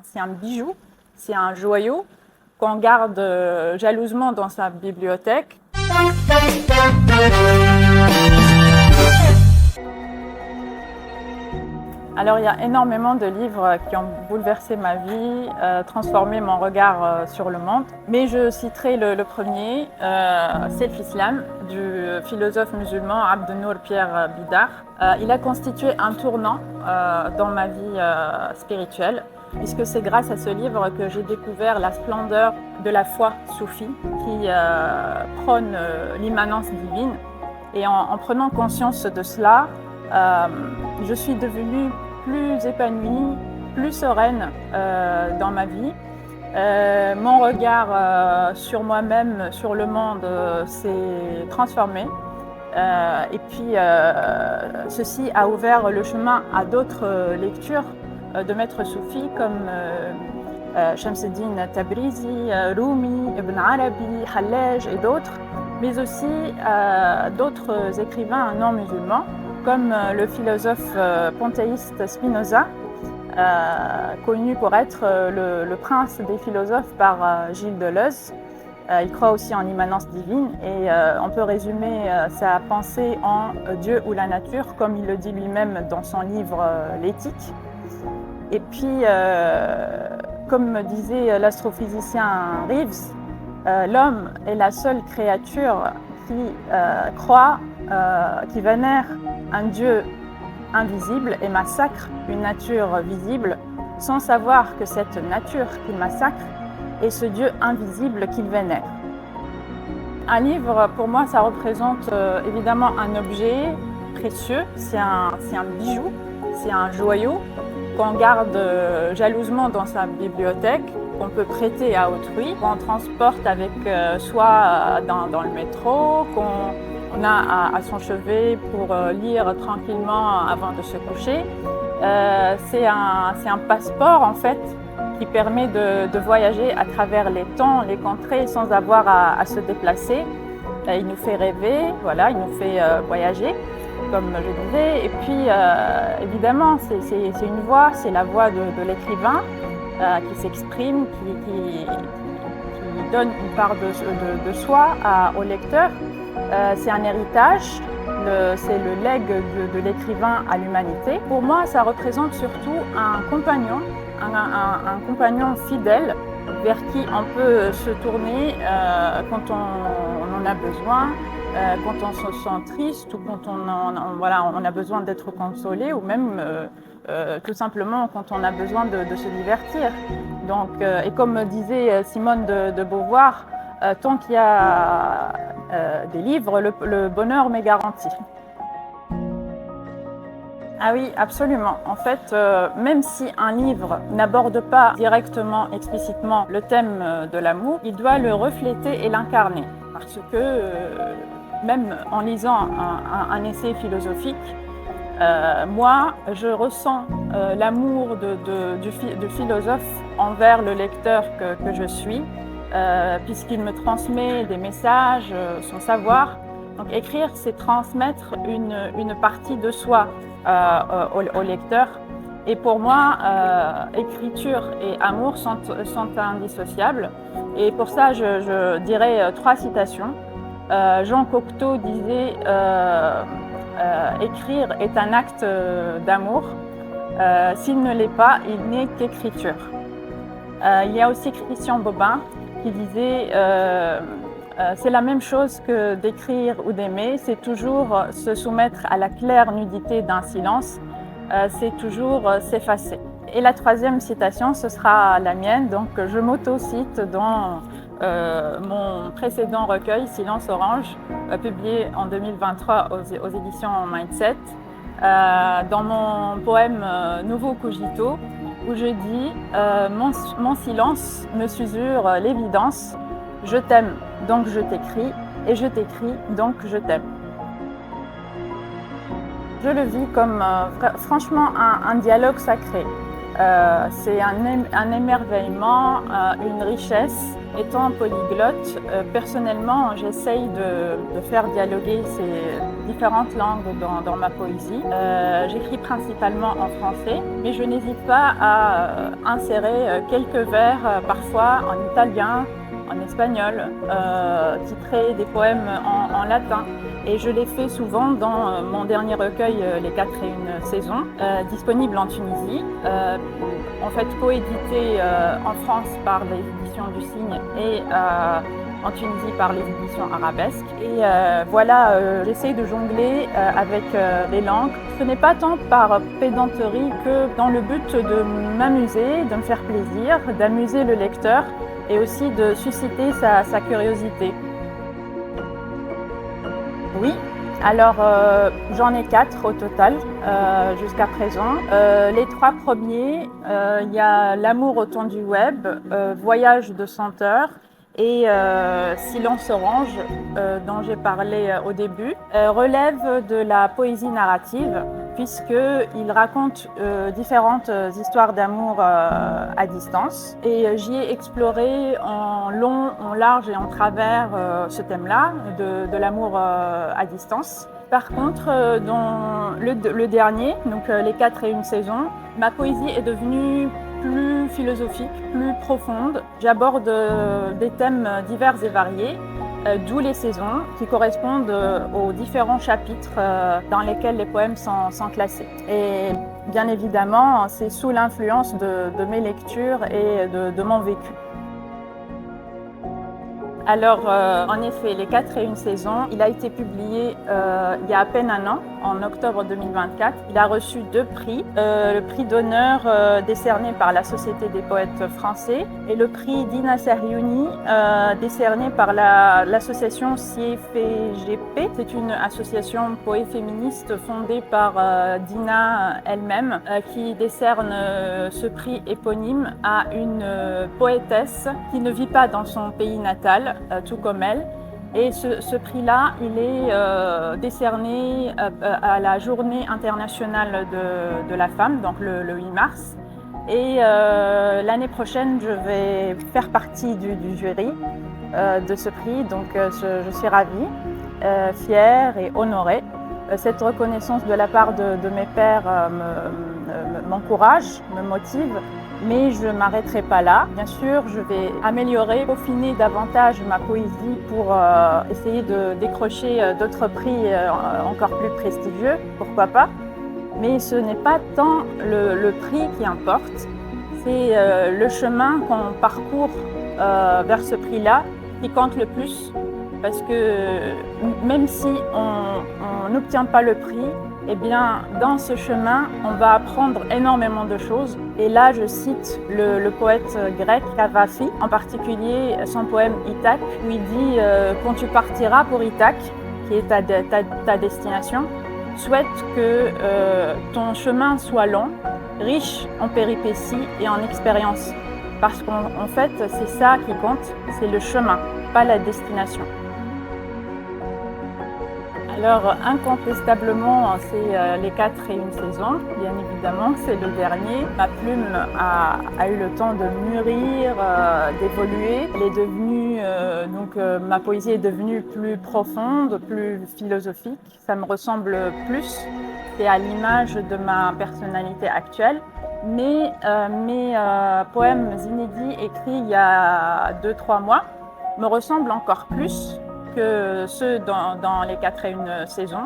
C'est un bijou, c'est un joyau qu'on garde jalousement dans sa bibliothèque. Alors il y a énormément de livres qui ont bouleversé ma vie, transformé mon regard sur le monde. Mais je citerai le premier, c'est l'Islam, du philosophe musulman Abd Nour Pierre Bidar. Il a constitué un tournant dans ma vie spirituelle, puisque c'est grâce à ce livre que j'ai découvert la splendeur de la foi soufie qui prône l'immanence divine. Et en prenant conscience de cela, je suis devenue plus épanouie, plus sereine dans ma vie. Mon regard sur moi-même, sur le monde s'est transformé. Et puis, ceci a ouvert le chemin à d'autres lectures de maîtres soufis comme Shamseddin Tabrizi, Rumi, Ibn Arabi, Hallaj et d'autres, mais aussi d'autres écrivains non musulmans, comme le philosophe panthéiste Spinoza, connu pour être le prince des philosophes par Gilles Deleuze. Il croit aussi en l'immanence divine et on peut résumer sa pensée en Dieu ou la nature, comme il le dit lui-même dans son livre L'éthique. Et puis, comme me disait l'astrophysicien Reeves, l'homme est la seule créature qui croit, qui vénère un Dieu invisible et massacre une nature visible, sans savoir que cette nature qu'il massacre est ce Dieu invisible qu'il vénère. Un livre, pour moi, ça représente évidemment un objet précieux, c'est un bijou, c'est un joyau qu'on garde jalousement dans sa bibliothèque, qu'on peut prêter à autrui, qu'on transporte avec soi dans le métro, qu'on a à son chevet pour lire tranquillement avant de se coucher. C'est un passeport en fait qui permet de voyager à travers les temps, les contrées sans avoir à se déplacer. Il nous fait rêver, voilà, il nous fait voyager, comme je disais. Et puis évidemment, c'est une voix, c'est la voix de l'écrivain qui s'exprime, qui donne une part de soi au lecteur. C'est un héritage, c'est le legs de l'écrivain à l'humanité. Pour moi, ça représente surtout un compagnon, un compagnon fidèle vers qui on peut se tourner quand on en a besoin, quand on se sent triste ou quand on a besoin d'être consolé ou même tout simplement quand on a besoin de se divertir. Donc, et comme disait Simone de Beauvoir, tant qu'il y a des livres, le bonheur m'est garanti. Ah oui, absolument. En fait, même si un livre n'aborde pas directement, explicitement le thème de l'amour, il doit le refléter et l'incarner. Parce que même en lisant un essai philosophique, moi, je ressens l'amour du philosophe envers le lecteur que je suis, puisqu'il me transmet des messages, son savoir. Donc écrire, c'est transmettre une partie de soi au lecteur. Et pour moi, écriture et amour sont indissociables. Et pour ça, je dirais 3 citations. Jean Cocteau disait écrire est un acte d'amour. S'il ne l'est pas, il n'est qu'écriture. Il y a aussi Christian Bobin qui disait c'est la même chose que d'écrire ou d'aimer, c'est toujours se soumettre à la claire nudité d'un silence, c'est toujours s'effacer. Et la 3e citation, ce sera la mienne, donc je m'auto-cite dans mon précédent recueil, Silence Orange, publié en 2023 aux éditions Mindset, dans mon poème Nouveau Cogito, où je dis mon silence me susure l'évidence, je t'aime, donc je t'écris, et je t'écris, donc je t'aime. Je le vis comme franchement un dialogue sacré. C'est un émerveillement, une richesse. Étant polyglotte, personnellement, j'essaye de faire dialoguer ces différentes langues dans ma poésie. J'écris principalement en français, mais je n'hésite pas à insérer quelques vers, parfois en italien, en espagnol, titrer des poèmes en latin. Et je l'ai fait souvent dans mon dernier recueil, Les 4 et une saisons, disponible en Tunisie, en fait coédité en France par les éditions du Cygne et en Tunisie par les éditions Arabesque. Et voilà, j'essaye de jongler avec les langues. Ce n'est pas tant par pédanterie que dans le but de m'amuser, de me faire plaisir, d'amuser le lecteur et aussi de susciter sa curiosité. Oui, alors j'en ai 4 au total jusqu'à présent. Les 3 premiers, il y a L'amour au temps du web, Voyage de senteur et Silence orange, dont j'ai parlé au début, relève de la poésie narrative, puisqu'il raconte différentes histoires d'amour à distance. Et j'y ai exploré en long, en large et en travers ce thème-là de l'amour à distance. Par contre, dans le dernier, donc Les 4 et une saison, ma poésie est devenue plus philosophique, plus profonde. J'aborde des thèmes divers et variés, d'où les saisons qui correspondent aux différents chapitres dans lesquels les poèmes sont classés. Et bien évidemment, c'est sous l'influence de mes lectures et de mon vécu. Alors, en effet, Les 4 et une saison, il a été publié il y a à peine un an, en octobre 2024. Il a reçu 2 prix, le prix d'honneur décerné par la Société des poètes français et le prix Dina Seriouni décerné par l'association CIEFGP. C'est une association poète féministe fondée par Dina elle-même qui décerne ce prix éponyme à une poétesse qui ne vit pas dans son pays natal, tout comme elle. Et ce prix-là, il est décerné à la Journée internationale de la femme, donc le 8 mars. Et l'année prochaine, je vais faire partie du jury de ce prix, donc je suis ravie, fière et honorée. Cette reconnaissance de la part de mes pairs m'encourage, me motive. Mais je ne m'arrêterai pas là. Bien sûr, je vais améliorer, peaufiner davantage ma poésie pour essayer de décrocher d'autres prix encore plus prestigieux, pourquoi pas. Mais ce n'est pas tant le prix qui importe, c'est le chemin qu'on parcourt vers ce prix-là qui compte le plus. Parce que même si on n'obtient pas le prix, eh bien, dans ce chemin, on va apprendre énormément de choses. Et là, je cite le poète grec Cavafy, en particulier son poème Ithaque, où il dit « Quand tu partiras pour Ithaque, qui est ta destination, souhaite que ton chemin soit long, riche en péripéties et en expériences. » Parce qu'en fait, c'est ça qui compte, c'est le chemin, pas la destination. Alors, incontestablement, c'est Les 4 et une saison, bien évidemment, c'est le dernier. Ma plume a eu le temps de mûrir, d'évoluer. Elle est devenue, ma poésie est devenue plus profonde, plus philosophique. Ça me ressemble plus, c'est à l'image de ma personnalité actuelle. Mais mes poèmes inédits écrits il y a 2-3 mois me ressemblent encore plus que ceux dans Les 4 et une saison.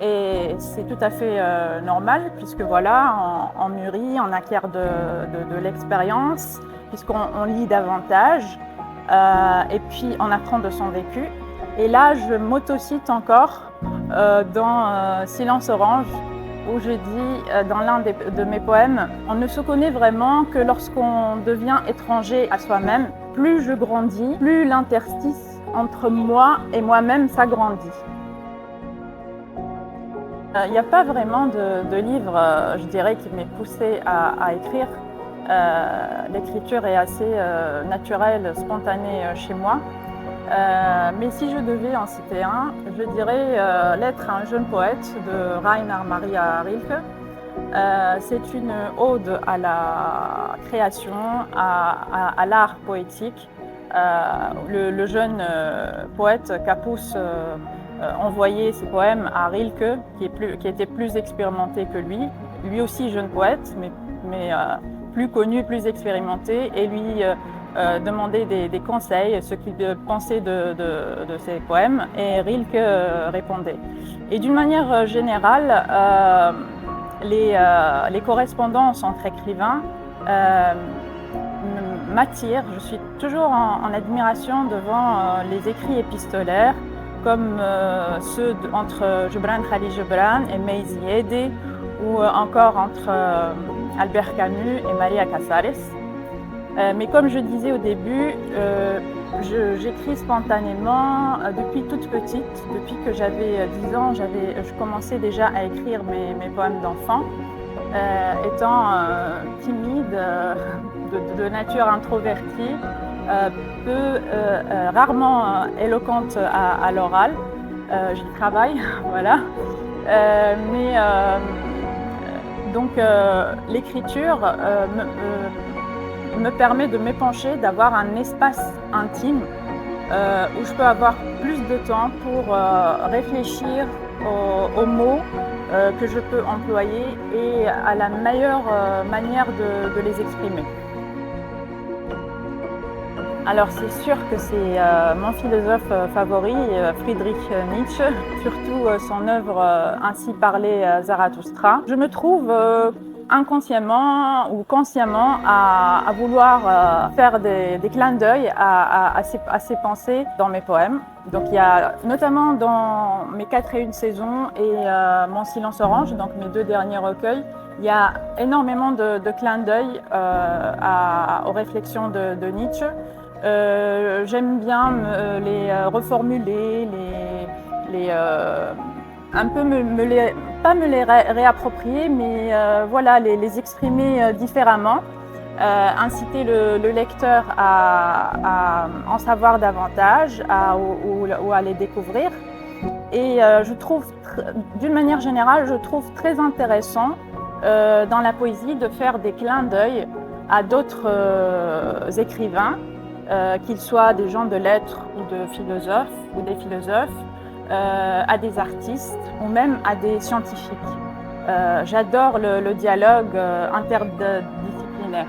Et c'est tout à fait normal, puisque voilà, on mûrit, on acquiert de l'expérience, puisqu'on lit davantage, et puis on apprend de son vécu. Et là, je m'autocite encore dans Silence orange, où je dis dans l'un de mes poèmes, on ne se connaît vraiment que lorsqu'on devient étranger à soi-même. Plus je grandis, plus l'interstice entre moi et moi-même s'agrandit. Il n'y a pas vraiment de livre, je dirais, qui m'ait poussé à écrire. L'écriture est assez naturelle, spontanée chez moi. Mais si je devais en citer un, je dirais Lettre à un jeune poète de Rainer Maria Rilke, C'est une ode à la création, à l'art poétique. Le jeune poète Kapus envoyait ses poèmes à Rilke, qui était plus expérimenté que lui aussi jeune poète, mais plus connu, plus expérimenté, et lui demandait des conseils, ce qu'il pensait de ses poèmes, et Rilke répondait. Et d'une manière générale, les correspondances entre écrivains m'attirent. Je suis toujours en admiration devant les écrits épistolaires, comme ceux entre Gebran Khalil Gibran et Meïs Ziyedi, ou encore entre Albert Camus et Maria Casares. Mais comme je disais au début, j'écris spontanément depuis toute petite. Depuis que j'avais 10 ans, je commençais déjà à écrire mes poèmes d'enfant. Étant timide, de nature introvertie, rarement éloquente à l'oral. J'y travaille, voilà. Donc l'écriture me permet de m'épancher, d'avoir un espace intime où je peux avoir plus de temps pour réfléchir aux mots que je peux employer et à la meilleure manière de les exprimer. Alors c'est sûr que c'est mon philosophe favori, Friedrich Nietzsche, surtout son œuvre Ainsi parlait Zarathustra. Je me trouve inconsciemment ou consciemment à vouloir faire des clins d'œil à ces pensées dans mes poèmes. Donc il y a notamment dans mes 4 et 1 saisons et Mon silence orange, donc mes 2 derniers recueils, il y a énormément de clins d'œil aux réflexions de Nietzsche. J'aime bien les reformuler, un peu pas me les réapproprier, mais voilà, les exprimer différemment, inciter le lecteur à en savoir davantage ou à les découvrir. Et je trouve, d'une manière générale, je trouve très intéressant dans la poésie de faire des clins d'œil à d'autres écrivains, qu'ils soient des gens de lettres ou des philosophes, à des artistes ou même à des scientifiques. J'adore le dialogue interdisciplinaire.